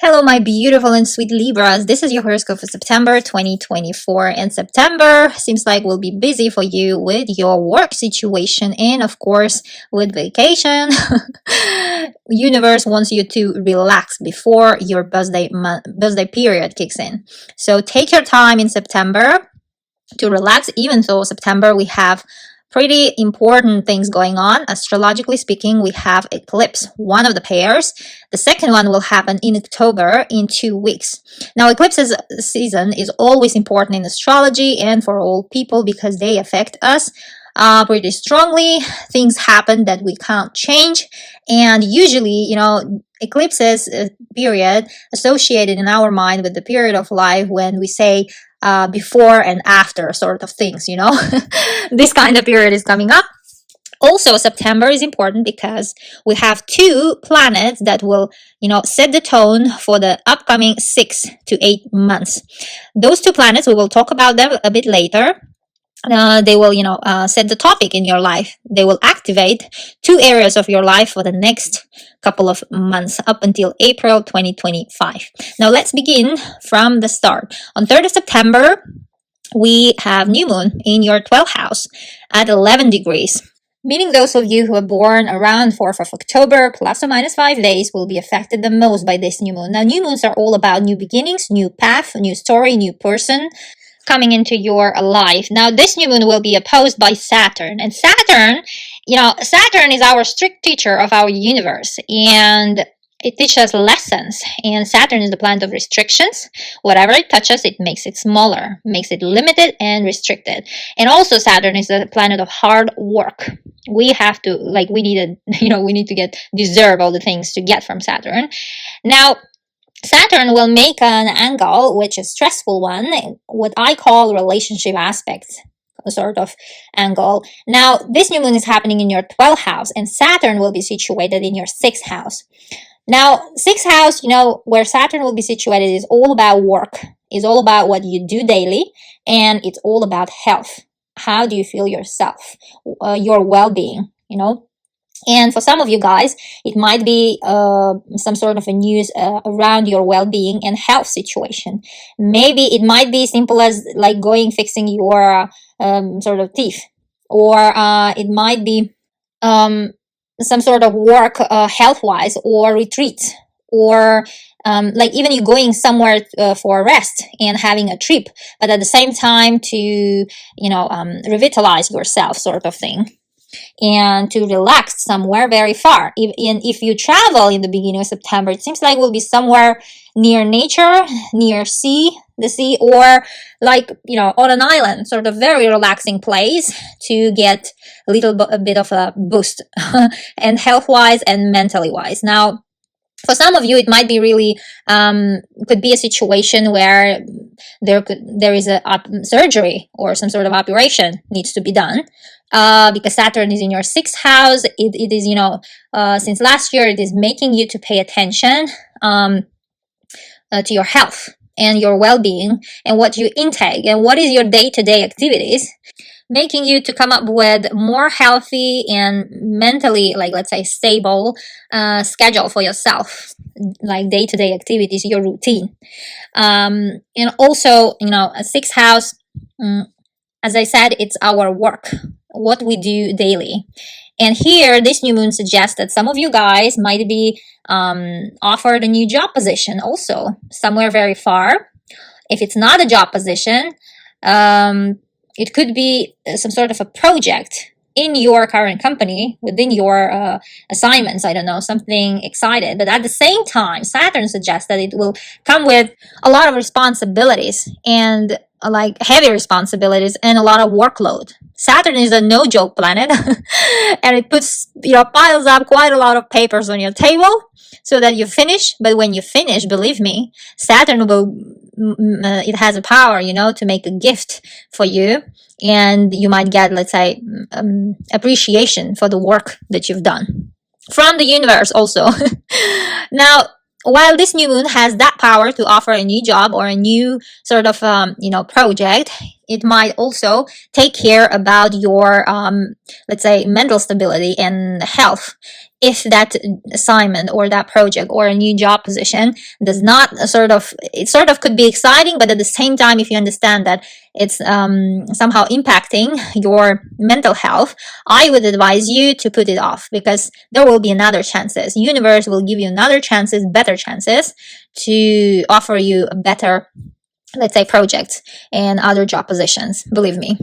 Hello, my beautiful and sweet Libras. This is your horoscope for September 2024. And September seems like will be busy for you with your work situation and, of course, with vacation. Universe wants you to relax before your birthday period kicks in. So take your time in September to relax, even though September we have pretty important things going on. Astrologically speaking, we have eclipse, one of the pairs. The second one will happen in October in 2 weeks. Now, eclipses season is always important in astrology and for all people because they affect us pretty strongly. Things happen that we can't change. And usually, eclipses period associated in our mind with the period of life when we say before and after sort of things, this kind of period is coming up. Also, September is important because we have two planets that will, set the tone for the upcoming 6 to 8 months. Those two planets, we will talk about them a bit later. They will, set the topic in your life. They will activate two areas of your life for the next couple of months up until April 2025. Now, let's begin from the start. On 3rd of September, we have new moon in your 12th house at 11 degrees. Meaning those of you who are born around 4th of October, plus or minus 5 days, will be affected the most by this new moon. Now, new moons are all about new beginnings, new path, new story, new person coming into your life. Now, this new moon will be opposed by Saturn. And Saturn, Saturn is our strict teacher of our universe. And it teaches lessons. And Saturn is the planet of restrictions. Whatever it touches, it makes it smaller, makes it limited and restricted. And also Saturn is the planet of hard work. We have to, we need to deserve all the things to get from Saturn. Now, Saturn will make an angle, which is a stressful one, what I call relationship aspects sort of angle. Now, this new moon is happening in your 12th house, and Saturn will be situated in your 6th house. Now, 6th house, where Saturn will be situated is all about work, is all about what you do daily, and it's all about health. How do you feel yourself, your well-being, And for some of you guys, it might be some sort of a news around your well-being and health situation. Maybe it might be simple as fixing your sort of teeth, or it might be some sort of work health-wise, or retreats, or even you going somewhere for a rest and having a trip, but at the same time to revitalize yourself sort of thing. And to relax somewhere very far. If you travel in the beginning of September, it seems like we'll be somewhere near nature, near the sea, or on an island, sort of very relaxing place to get a bit of a boost and health-wise and mentally-wise. Now, for some of you, it might be really, could be a situation where there is a surgery or some sort of operation needs to be done. Because Saturn is in your 6th house, it is, since last year, it is making you to pay attention to your health and your well-being and what you intake and what is your day-to-day activities, making you to come up with more healthy and mentally, let's say, stable schedule for yourself, day-to-day activities, your routine. And also, a 6th house, as I said, it's our work, what we do daily. And here, this new moon suggests that some of you guys might be offered a new job position also, somewhere very far. If it's not a job position, it could be some sort of a project in your current company, within your assignments, I don't know, something excited. But at the same time, Saturn suggests that it will come with a lot of responsibilities and heavy responsibilities and a lot of workload. Saturn is a no-joke planet and it puts, piles up quite a lot of papers on your table so that you finish. But when you finish, believe me, Saturn will, it has a power, to make a gift for you. And you might get, let's say, appreciation for the work that you've done from the universe also. Now, while this new moon has that power to offer a new job or a new sort of, project, it might also take care about your, let's say, mental stability and health. If that assignment or that project or a new job position does not it sort of could be exciting, but at the same time, if you understand that it's somehow impacting your mental health, I would advise you to put it off, because there will be another chances. Universe will give you another chances, better chances to offer you a better, let's say, projects and other job positions, believe me.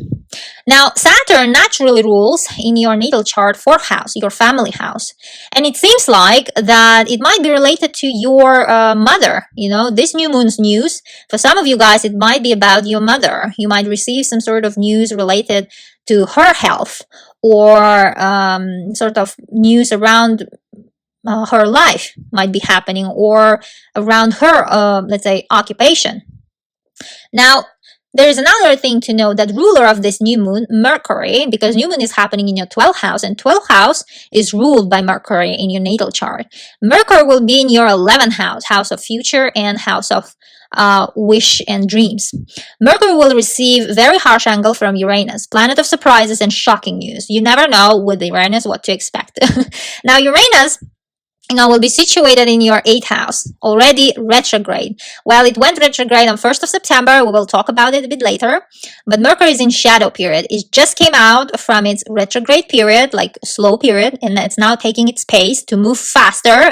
Now, Saturn naturally rules in your natal chart 4th house, your family house. And it seems like that it might be related to your mother. This new moon's news, for some of you guys, it might be about your mother. You might receive some sort of news related to her health, or sort of news around her life might be happening, or around her, let's say, occupation. Now, there is another thing to know, that ruler of this new moon, Mercury, because new moon is happening in your 12th house, and 12th house is ruled by Mercury in your natal chart. Mercury will be in your 11th house, house of future and house of wish and dreams. Mercury will receive very harsh angle from Uranus, planet of surprises and shocking news. You never know with Uranus what to expect. Now, Uranus will be situated in your 8th house, already retrograde. Well, it went retrograde on 1st of September. We will talk about it a bit later. But Mercury is in shadow period. It just came out from its retrograde period, like slow period, and it's now taking its pace to move faster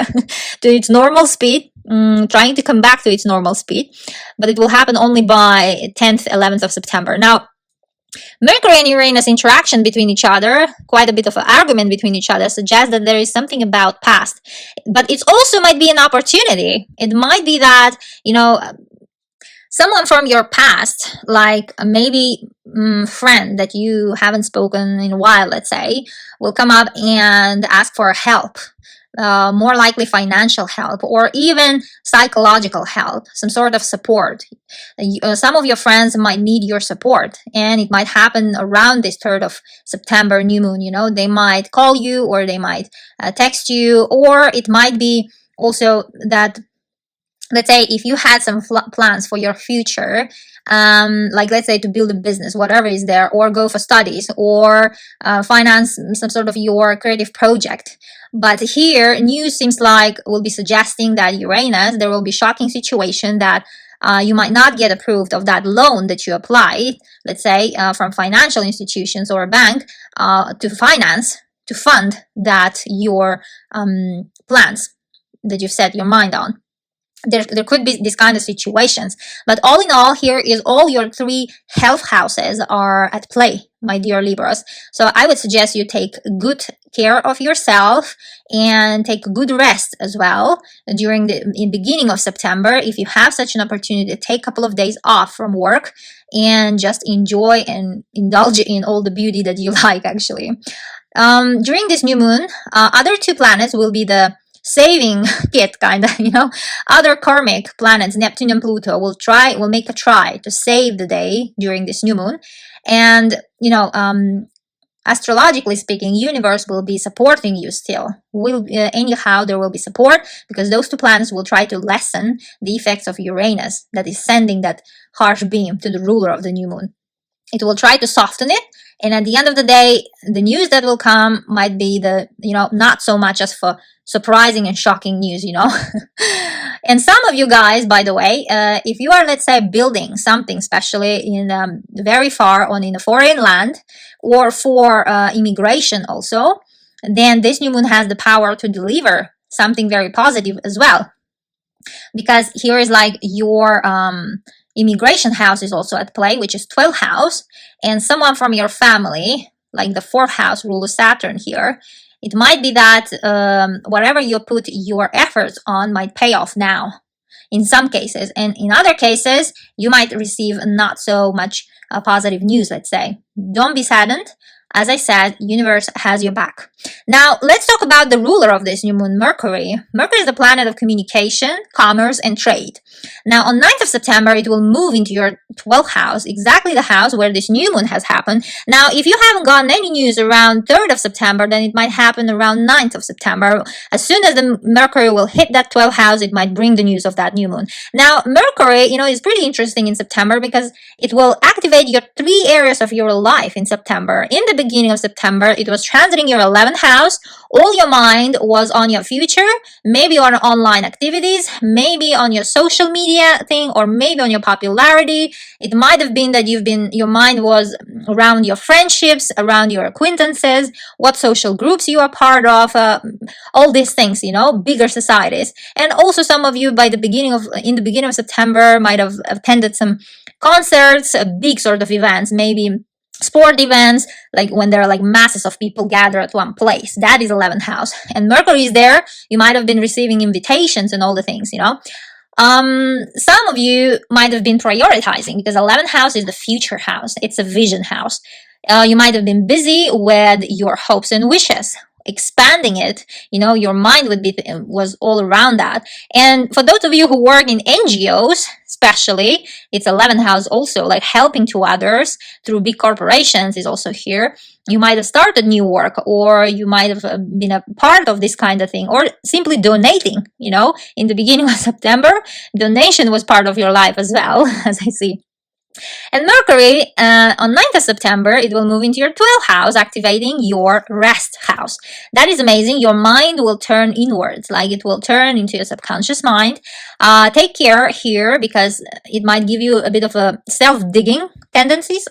to its normal speed, trying to come back to its normal speed. But it will happen only by 10th, 11th of September. Now, Mercury and Uranus interaction between each other, quite a bit of an argument between each other, suggests that there is something about past. But it also might be an opportunity. It might be that, someone from your past, like maybe friend that you haven't spoken in a while, let's say, will come up and ask for help. More likely financial help, or even psychological help, some sort of support. Some of your friends might need your support, and it might happen around this 3rd of September new moon. They might call you, or they might text you, or it might be also that, let's say, if you had some plans for your future, like let's say to build a business, whatever is there, or go for studies, or finance some sort of your creative project. But here, news seems like will be suggesting that Uranus, there will be shocking situation that you might not get approved of that loan that you applied, let's say, from financial institutions or a bank to fund that your plans that you've set your mind on. There could be this kind of situations, but all in all, here is all your 3 health houses are at play, my dear Libras. So I would suggest you take good care of yourself and take good rest as well during in beginning of September. If you have such an opportunity, to take a couple of days off from work and just enjoy and indulge in all the beauty that you like, actually. During this new moon, other 2 planets will be the saving kit, kind of, other karmic planets, Neptune and Pluto, will make a try to save the day during this new moon. And, astrologically speaking, universe will be supporting you still. Anyhow, there will be support, because those 2 planets will try to lessen the effects of Uranus that is sending that harsh beam to the ruler of the new moon. It will try to soften it, and at the end of the day, the news that will come might be not so much as for surprising and shocking news, And some of you guys, by the way, if you are, let's say, building something, especially in very far on in a foreign land, or for immigration also, then this new moon has the power to deliver something very positive as well. Because here is like your immigration house is also at play, which is 12th house, and someone from your family, like the 4th house ruler Saturn here, it might be that whatever you put your efforts on might pay off now in some cases, and in other cases you might receive not so much positive news, let's say. Don't be saddened. As I said, universe has your back. Now, let's talk about the ruler of this new moon, Mercury. Mercury is the planet of communication, commerce, and trade. Now, on 9th of September, it will move into your 12th house, exactly the house where this new moon has happened. Now, if you haven't gotten any news around 3rd of September, then it might happen around 9th of September. As soon as the Mercury will hit that 12th house, it might bring the news of that new moon. Now, Mercury, is pretty interesting in September because it will activate your 3 areas of your life in September. In the beginning of September, it was transiting your 11th house. All your mind was on your future, maybe on online activities, maybe on your social media thing, or maybe on your popularity. It might have been that your mind was around your friendships, around your acquaintances, what social groups you are part of, all these things, bigger societies. And also some of you in the beginning of September might have attended some concerts, big sort of events, maybe sport events, like when there are like masses of people gather at one place. That is 11th house, and Mercury is there. You might have been receiving invitations and all the things. Some of you might have been prioritizing, because 11th house is the future house. It's a vision house. You might have been busy with your hopes and wishes, expanding it. Your mind was all around that. And for those of you who work in NGOs, especially, it's 11th house also, like helping to others through big corporations is also here. You might have started new work, or you might have been a part of this kind of thing, or simply donating. In the beginning of September, donation was part of your life as well, as I see. And Mercury, on 9th of September, it will move into your 12th house, activating your rest house. That is amazing. Your mind will turn inwards, like it will turn into your subconscious mind. Take care here, because it might give you a bit of a self-digging tendencies.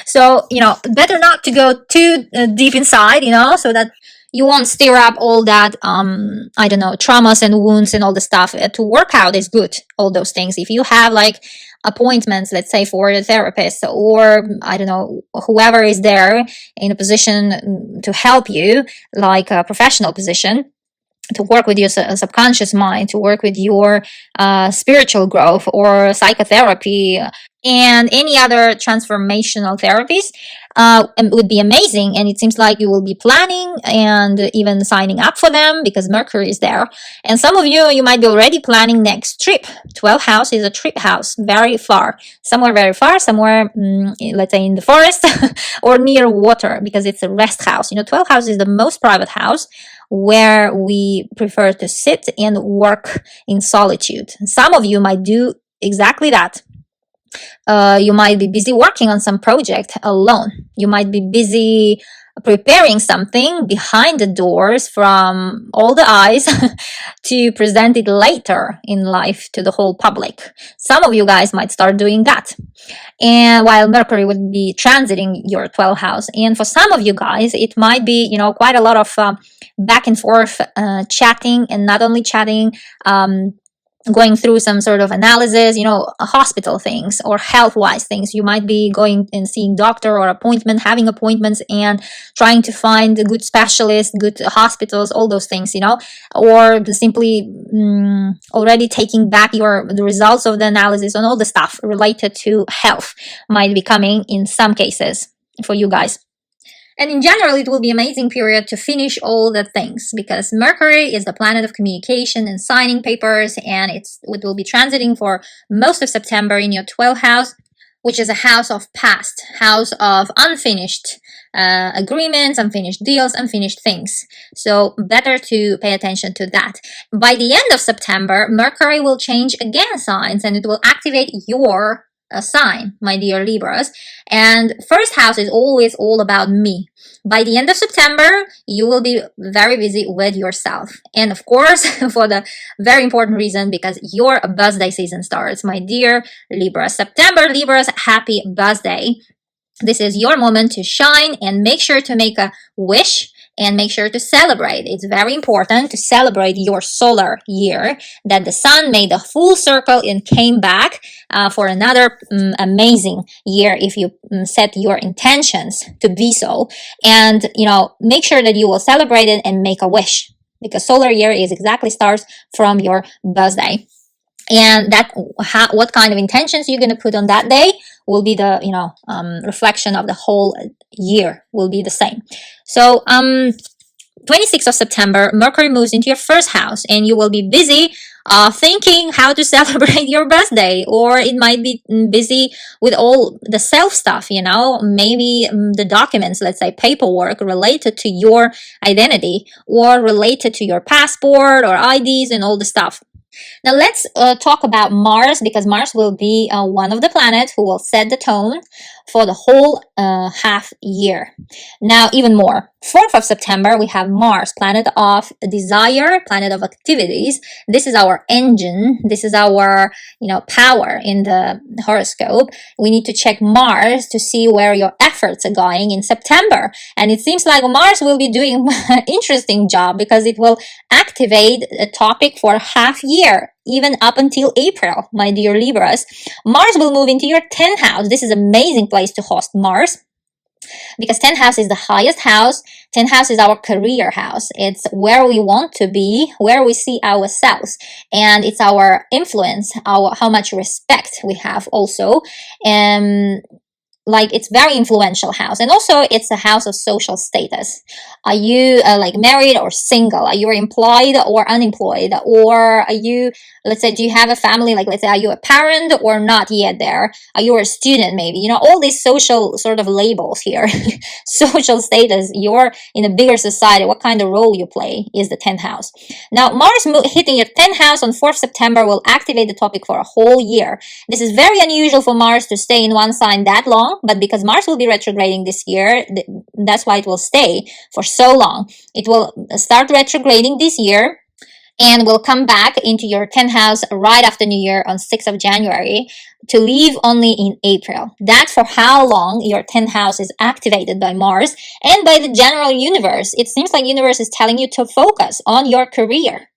So, better not to go too deep inside, so that you won't stir up all that, traumas and wounds and all the stuff. To work out is good, all those things. If you have like appointments, let's say for a therapist, or whoever is there in a position to help you, like a professional position, to work with your subconscious mind, to work with your spiritual growth, or psychotherapy, and any other transformational therapies, would be amazing. And it seems like you will be planning and even signing up for them, because Mercury is there. And some of you might be already planning next trip. 12th house is a trip house, very far, somewhere, let's say in the forest or near water, because it's a rest house. 12th house is the most private house, where we prefer to sit and work in solitude. Some of you might do exactly that. You might be busy working on some project alone. You might be busy preparing something behind the doors from all the eyes to present it later in life to the whole public. Some of you guys might start doing that. And while Mercury would be transiting your 12th house. And for some of you guys, it might be, quite a lot of back and forth chatting, and not only chatting, going through some sort of analysis, hospital things or health-wise things. You might be going and seeing doctor or having appointments and trying to find a good specialist, good hospitals, all those things, or simply already taking back the results of the analysis, and all the stuff related to health might be coming in some cases for you guys. And in general, it will be an amazing period to finish all the things, because Mercury is the planet of communication and signing papers, and it will be transiting for most of September in your 12th house, which is a house of past, house of unfinished agreements, unfinished deals, unfinished things. So better to pay attention to that. By the end of September, Mercury will change again signs, and it will activate your sign, my dear Libras. And first house is always all about me. By the end of September, you will be very busy with yourself. And of course, for the very important reason, because your birthday season starts, my dear Libra. September, Libras, happy birthday. This is your moment to shine, and make sure to make a wish and make sure to celebrate. It's very important to celebrate your solar year, that the sun made a full circle and came back for another amazing year if you set your intentions to be so. And, make sure that you will celebrate it and make a wish, because solar year is exactly starts from your birthday. and that what kind of intentions you're going to put on that day will be the reflection of the whole year, will be the same. So 26th of September, Mercury moves into your first house, and you will be busy thinking how to celebrate your birthday, or it might be busy with all the self stuff, maybe the documents, let's say paperwork related to your identity or related to your passport or IDs and all the stuff. Now let's talk about Mars, because Mars will be one of the planets who will set the tone for the whole half year. Now even more, 4th of September, we have Mars, planet of desire, planet of activities. This is our engine. This is our, power in the horoscope. We need to check Mars to see where your efforts are going in September. And it seems like Mars will be doing an interesting job, because it will activate a topic for a half year, even up until April, my dear Libras. Mars will move into your 10th house. This is an amazing place to host Mars, because 10th house is the highest house. 10th house is our career house. It's where we want to be, where we see ourselves, and it's our influence, how much respect we have also. And it's very influential house, and also it's a house of social status. Are you married or single? Are you employed or unemployed? Or are you, let's say, do you have a family? Let's say, are you a parent or not yet there? Are you a student maybe? All these social sort of labels here. Social status, you're in a bigger society, what kind of role you play is the 10th house. Now Mars hitting your 10th house on 4th September will activate the topic for a whole year. This is very unusual for Mars to stay in one sign that long, but because Mars will be retrograding this year, that's why it will stay for so long. It will start retrograding this year and will come back into your 10th house right after New Year on 6th of January to leave only in April. That's for how long your 10th house is activated by Mars and by the general universe. It seems like universe is telling you to focus on your career,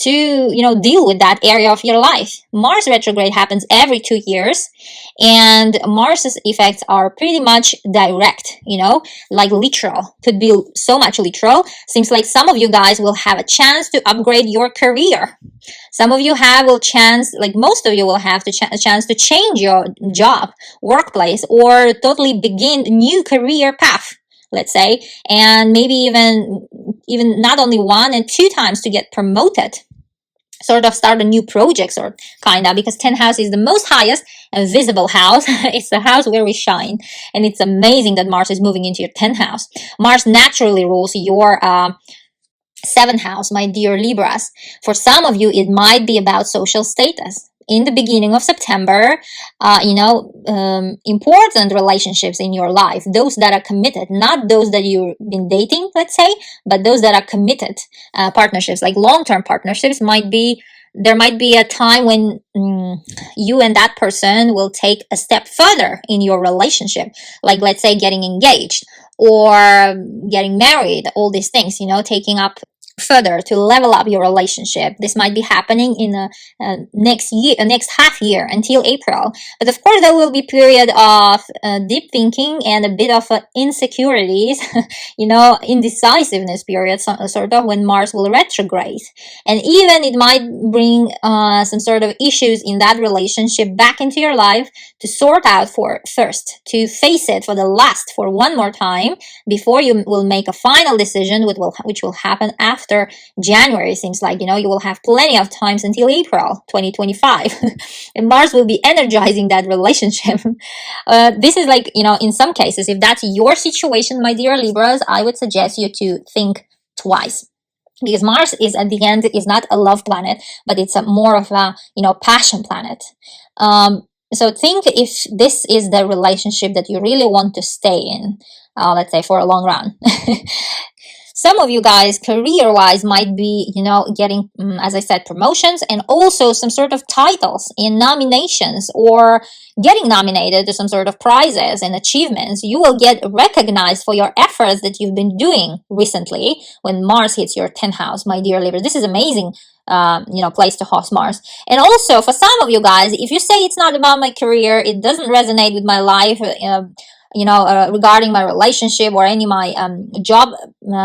to deal with that area of your life. Mars retrograde happens every 2 years, and Mars's effects are pretty much direct, literal. Could be so much literal. Seems like some of you guys will have a chance to upgrade your career. Some of you will chance, most of you will have a chance to change your job, workplace, or totally begin a new career path, let's say, and maybe even not only 1 and 2 times to get promoted, sort of start a new projects, or because 10th house is the most highest and visible house. It's the house where we shine, and it's amazing that Mars is moving into your 10th house. Mars naturally rules your 7th house, my dear Libras. For some of you, it might be about social status. In the beginning of September, important relationships in your life, those that are committed, not those that you've been dating, let's say, but those that are committed partnerships, like long-term partnerships, there might be a time when you and that person will take a step further in your relationship, like let's say getting engaged or getting married, all these things, taking up further to level up your relationship. This might be happening in the next half year until April. But of course, there will be period of deep thinking and a bit of insecurities, indecisiveness period, sort of, when Mars will retrograde. And even it might bring some sort of issues in that relationship back into your life to sort out first, to face it for one more time before you will make a final decision, which will happen after January. Seems like, you will have plenty of times until April 2025. And Mars will be energizing that relationship. This is in some cases, if that's your situation, my dear Libras, I would suggest you to think twice. Because Mars is, at the end, is not a love planet, but it's more of a, passion planet. So think if this is the relationship that you really want to stay in, let's say, for a long run. Some of you guys, career-wise, might be, getting, as I said, promotions, and also some sort of titles in nominations, or getting nominated to some sort of prizes and achievements. You will get recognized for your efforts that you've been doing recently when Mars hits your 10th house, my dear Libra. This is amazing, place to host Mars. And also, for some of you guys, if you say it's not about my career, it doesn't resonate with my life, regarding my relationship or any my job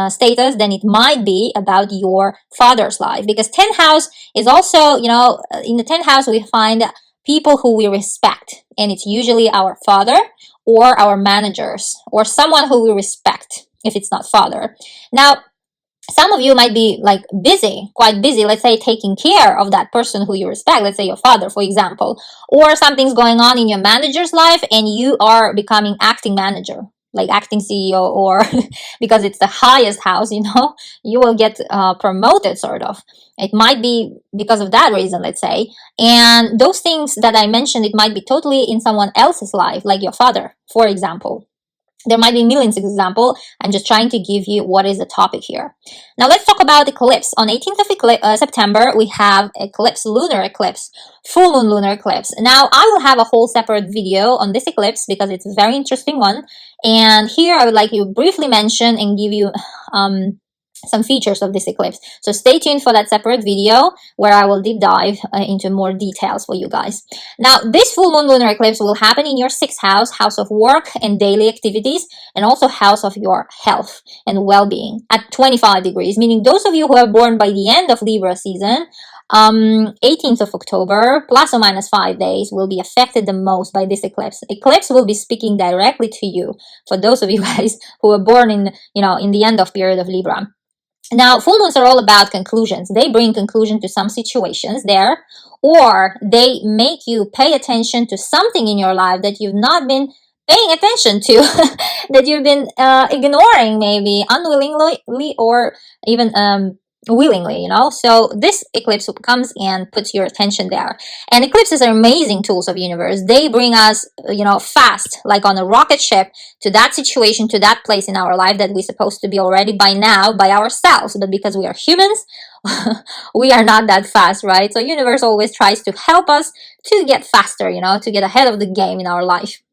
status, then it might be about your father's life, because 10th house is also, in the 10th house we find people who we respect, and it's usually our father or our managers or someone who we respect if it's not father. Now, some of you might be like quite busy, let's say taking care of that person who you respect, let's say your father, for example, or something's going on in your manager's life and you are becoming acting manager, like acting CEO, or because it's the highest house, you will get promoted, sort of. It might be because of that reason, let's say. And those things that I mentioned, it might be totally in someone else's life, like your father, for example. There might be millions of examples. I'm just trying to give you what is the topic here. Now let's talk about eclipse. On 18th of September, we have eclipse, lunar eclipse, full moon lunar eclipse. Now I will have a whole separate video on this eclipse because it's a very interesting one. And here I would like to briefly mention and give you some features of this eclipse. So stay tuned for that separate video where I will deep dive into more details for you guys. Now, this full moon lunar eclipse will happen in your 6th house, house of work and daily activities, and also house of your health and well-being at 25 degrees, meaning those of you who are born by the end of Libra season, 18th of October, plus or minus 5 days, will be affected the most by this eclipse. Eclipse will be speaking directly to you for those of you guys who were born in the end of period of Libra. Now, full moons are all about conclusions. They bring conclusion to some situations there, or they make you pay attention to something in your life that you've not been paying attention to, that you've been ignoring, maybe unwillingly or even willingly, So this eclipse comes and puts your attention there. And eclipses are amazing tools of universe. They bring us, fast, like on a rocket ship, to that situation, to that place in our life that we're supposed to be already by now by ourselves. But because we are humans, we are not that fast, right? So universe always tries to help us to get faster, to get ahead of the game in our life.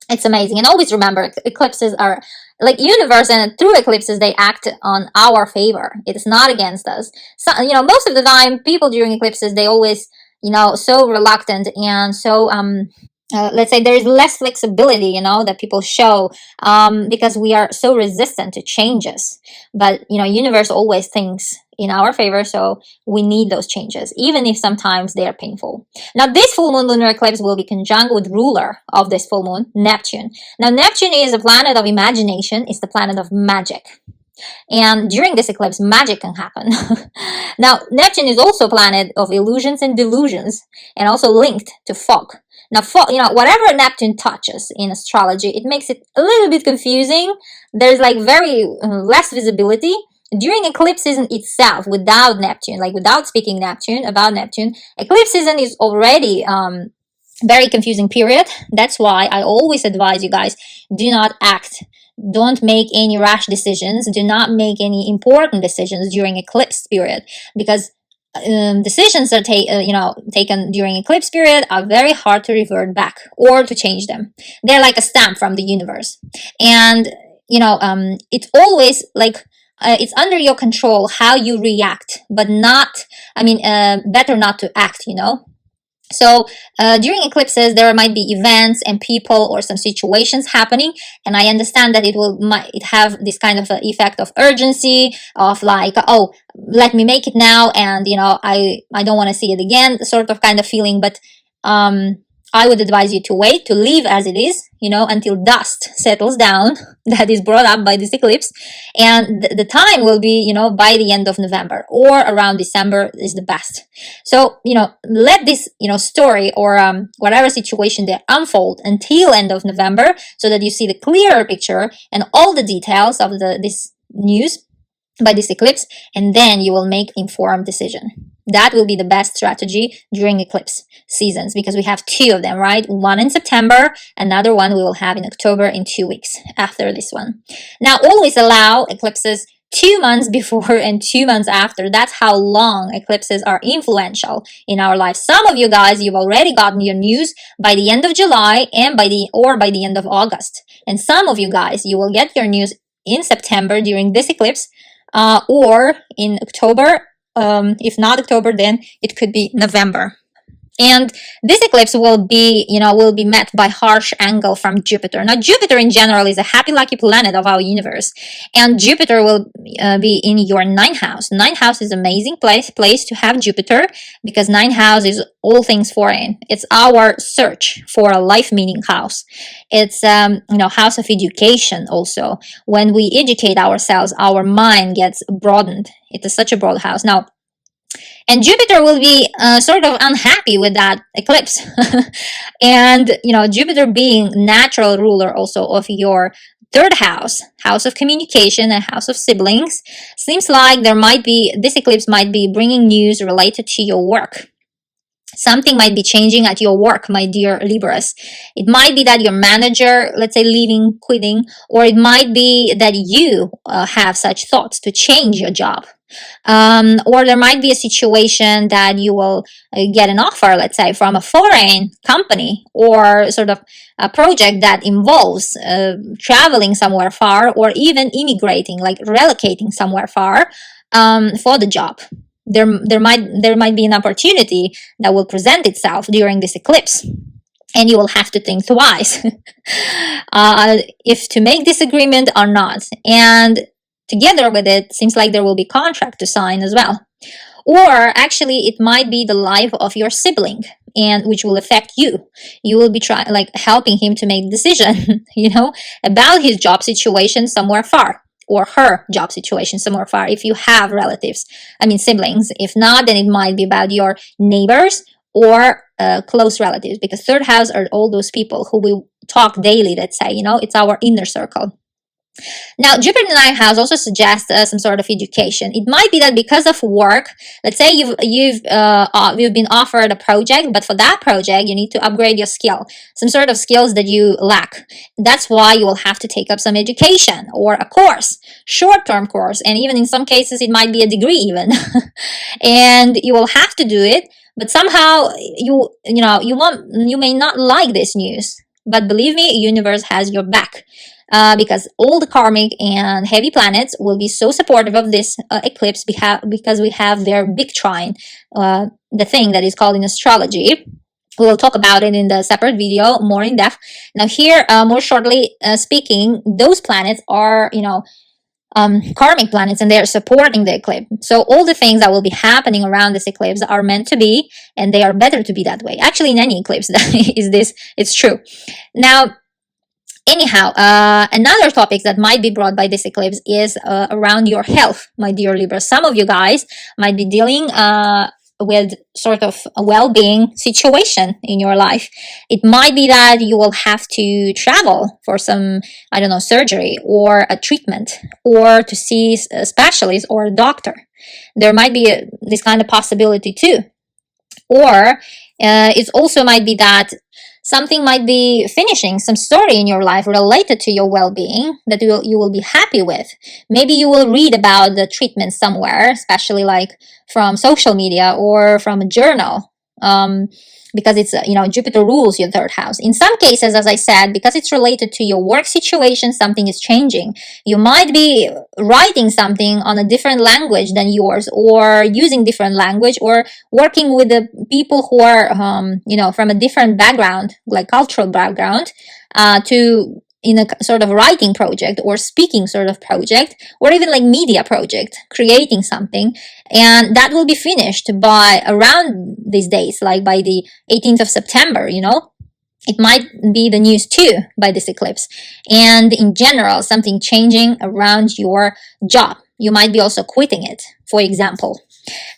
It's amazing. And always remember, eclipses are like universe, and through eclipses they act on our favor. It's not against us. So, most of the time people during eclipses, they always, so reluctant and so let's say there is less flexibility, that people show because we are so resistant to changes. But, universe always thinks in our favor, so we need those changes, even if sometimes they are painful. Now, this full moon lunar eclipse will be conjunct with ruler of this full moon, Neptune. Now, Neptune is a planet of imagination. It's the planet of magic. And during this eclipse, magic can happen. Now, Neptune is also a planet of illusions and delusions, and also linked to fog. Now, whatever Neptune touches in astrology, it makes it a little bit confusing. There's like very less visibility. During eclipse season itself, without Neptune, like without speaking about Neptune, eclipse season is already very confusing period. That's why I always advise you guys, do not act. Don't make any rash decisions. Do not make any important decisions during eclipse period, because decisions that taken during eclipse period are very hard to revert back or to change them. They're like a stamp from the universe, and it's always like it's under your control how you react, but better not to act. So during eclipses, there might be events and people or some situations happening, and I understand that it have this kind of effect of urgency, of like, oh, let me make it now, and I don't want to see it again, sort of kind of feeling. But I would advise you to wait, to leave as it is, until dust settles down that is brought up by this eclipse. And the time will be, by the end of November or around December is the best. So, let this, story or whatever situation there unfold until end of November, so that you see the clearer picture and all the details of this news by this eclipse, and then you will make informed decision. That will be the best strategy during eclipse seasons, because we have 2 of them, right? One in September, another one we will have in October, in 2 weeks after this one. Now, always allow eclipses 2 months before and 2 months after. That's how long eclipses are influential in our life. Some of you guys, you've already gotten your news by the end of July and by the end of August. And some of you guys, you will get your news in September during this eclipse, or in October. If not October, then it could be November. And this eclipse will be met by harsh angle from Jupiter. Now, Jupiter in general is a happy-lucky planet of our universe, and Jupiter will be in your ninth house. Ninth house is an amazing place to have Jupiter, because ninth house is all things foreign. It's our search for a life meaning house. It's house of education also. When we educate ourselves, our mind gets broadened. It is such a broad house. Now, and Jupiter will be sort of unhappy with that eclipse. And, Jupiter being natural ruler also of your third house, house of communication and house of siblings, seems like this eclipse might be bringing news related to your work. Something might be changing at your work, my dear Libras. It might be that your manager, let's say, leaving, quitting, or it might be that you have such thoughts to change your job. Or there might be a situation that you will get an offer, let's say, from a foreign company, or sort of a project that involves traveling somewhere far, or even immigrating, like relocating somewhere far for the job. There might be an opportunity that will present itself during this eclipse, and you will have to think twice if to make this agreement or not. And together with it, seems like there will be contract to sign as well. Or actually, it might be the life of your sibling, and which will affect you. You will be helping him to make a decision, about his job situation somewhere far, or her job situation somewhere far, if you have siblings. If not, then it might be about your neighbors or close relatives, because third house are all those people who we talk daily, let's say, it's our inner circle. Now, Jupiter in the ninth house also suggests some sort of education. It might be that because of work, let's say you've been offered a project, but for that project you need to upgrade your skill, some sort of skills that you lack. That's why you will have to take up some education or a course, short-term course, and even in some cases it might be a degree even. And you will have to do it, but somehow you may not like this news. But believe me, universe has your back. Because all the karmic and heavy planets will be so supportive of this eclipse, because we have their big trine, the thing that is called in astrology. We will talk about it in the separate video more in depth. Now here, more shortly speaking, those planets are, karmic planets, and they are supporting the eclipse. So all the things that will be happening around this eclipse are meant to be, and they are better to be that way. Actually, in any eclipse, it's true. Now, anyhow, another topic that might be brought by this eclipse is around your health, my dear Libra. Some of you guys might be dealing with sort of a well-being situation in your life. It might be that you will have to travel for some, surgery or a treatment, or to see a specialist or a doctor. There might be this kind of possibility too. Or it also might be that something might be finishing, some story in your life related to your well-being that you will be happy with. Maybe you will read about the treatment somewhere, especially like from social media or from a journal, because it's, Jupiter rules your third house. In some cases, as I said, because it's related to your work situation, something is changing. You might be writing something on a different language than yours, or using different language, or working with the people who are, from a different background, like cultural background, in a sort of writing project or speaking sort of project, or even like media project, creating something. And that will be finished by around these days, like by the 18th of September, It might be the news too by this eclipse. And in general, something changing around your job. You might be also quitting it, for example.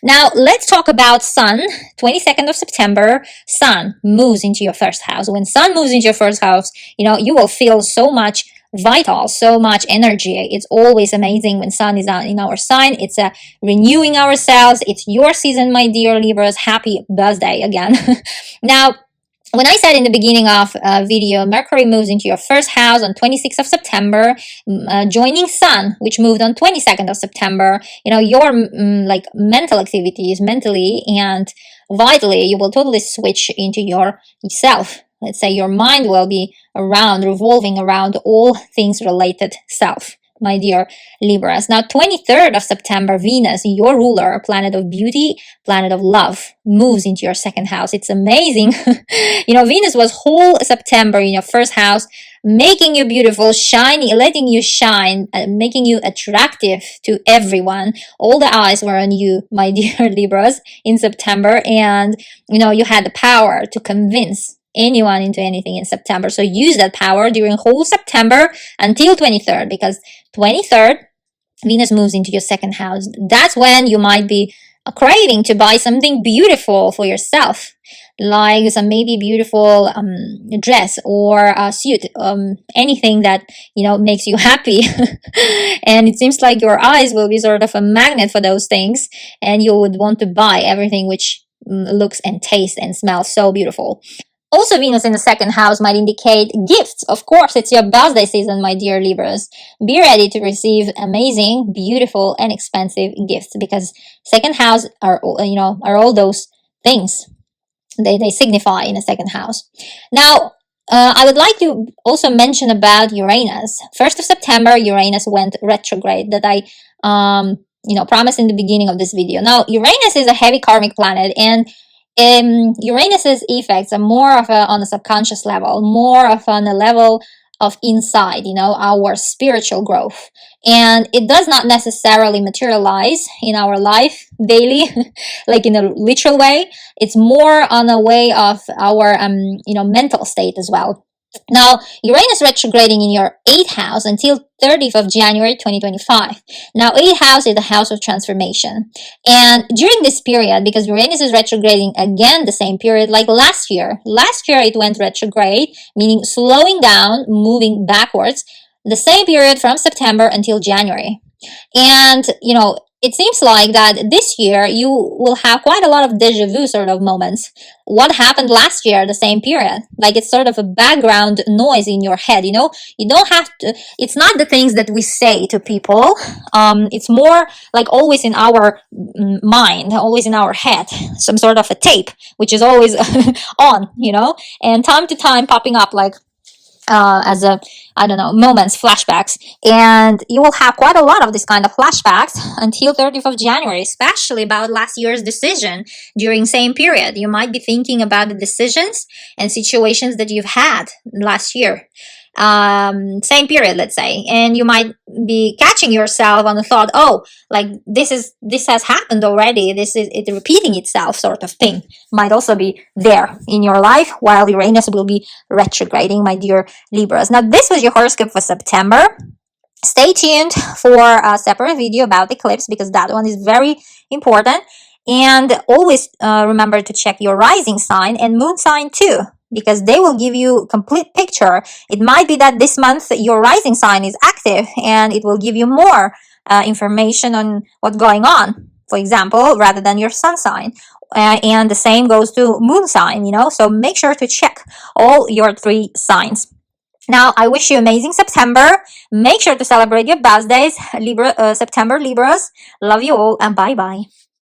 Now, let's talk about Sun. 22nd of September, Sun moves into your first house. When Sun moves into your first house, you will feel so much vital, so much energy. It's always amazing when Sun is in our sign. It's renewing ourselves. It's your season, my dear Libras. Happy birthday again. Now, when I said in the beginning of video, Mercury moves into your first house on 26th of September, joining Sun, which moved on 22nd of September, your mental activities, mentally and vitally, you will totally switch into yourself. Let's say your mind will be revolving around all things related self. my dear Libras. Now, 23rd of September, Venus, your ruler, planet of beauty, planet of love, moves into your second house. It's amazing. Venus was whole September in your first house, making you beautiful, shining, letting you shine, making you attractive to everyone. All the eyes were on you, my dear Libras, in September, and you had the power to convince anyone into anything in September. So use that power during whole September until 23rd, because 23rd, Venus moves into your second house. That's when you might be craving to buy something beautiful for yourself, like some maybe beautiful dress or a suit, anything that makes you happy. And it seems like your eyes will be sort of a magnet for those things, and you would want to buy everything which looks and tastes and smells so beautiful. Also, Venus in the second house might indicate gifts. Of course, it's your birthday season, my dear Libras. Be ready to receive amazing, beautiful, and expensive gifts, because second house are all those things. They signify in the second house. Now, I would like to also mention about Uranus. 1st of September, Uranus went retrograde, that I promised in the beginning of this video. Now, Uranus is a heavy karmic planet, and Uranus's effects are more of on a subconscious level, more of on a level of inside, our spiritual growth. And it does not necessarily materialize in our life daily, like in a literal way. It's more on a way of our, mental state as well. Now, Uranus retrograding in your 8th house until 30th of January 2025. Now, 8th house is the house of transformation. And during this period, because Uranus is retrograding again the same period like last year. Last year it went retrograde, meaning slowing down, moving backwards, the same period from September until January. And, it seems like that this year you will have quite a lot of deja vu sort of moments. What happened last year, the same period? Like it's sort of a background noise in your head, You don't have to, it's not the things that we say to people. It's more like always in our mind, always in our head, some sort of a tape, which is always on, and time to time popping up like, as moments, flashbacks. And you will have quite a lot of this kind of flashbacks until 30th of January, especially about last year's decision during same period. You might be thinking about the decisions and situations that you've had last year. Same period, let's say, and you might be catching yourself on the thought, oh, like this has happened already, it's repeating itself sort of thing, might also be there in your life while Uranus will be retrograding, my dear Libras. Now, this was your horoscope for September. Stay tuned for a separate video about eclipse, because that one is very important. And always remember to check your rising sign and moon sign too, because they will give you a complete picture. It might be that this month your rising sign is active and it will give you more information on what's going on, for example, rather than your sun sign. And the same goes to moon sign, so make sure to check all your 3 signs. Now, I wish you amazing September. Make sure to celebrate your birthdays, September Libras. Love you all, and bye-bye.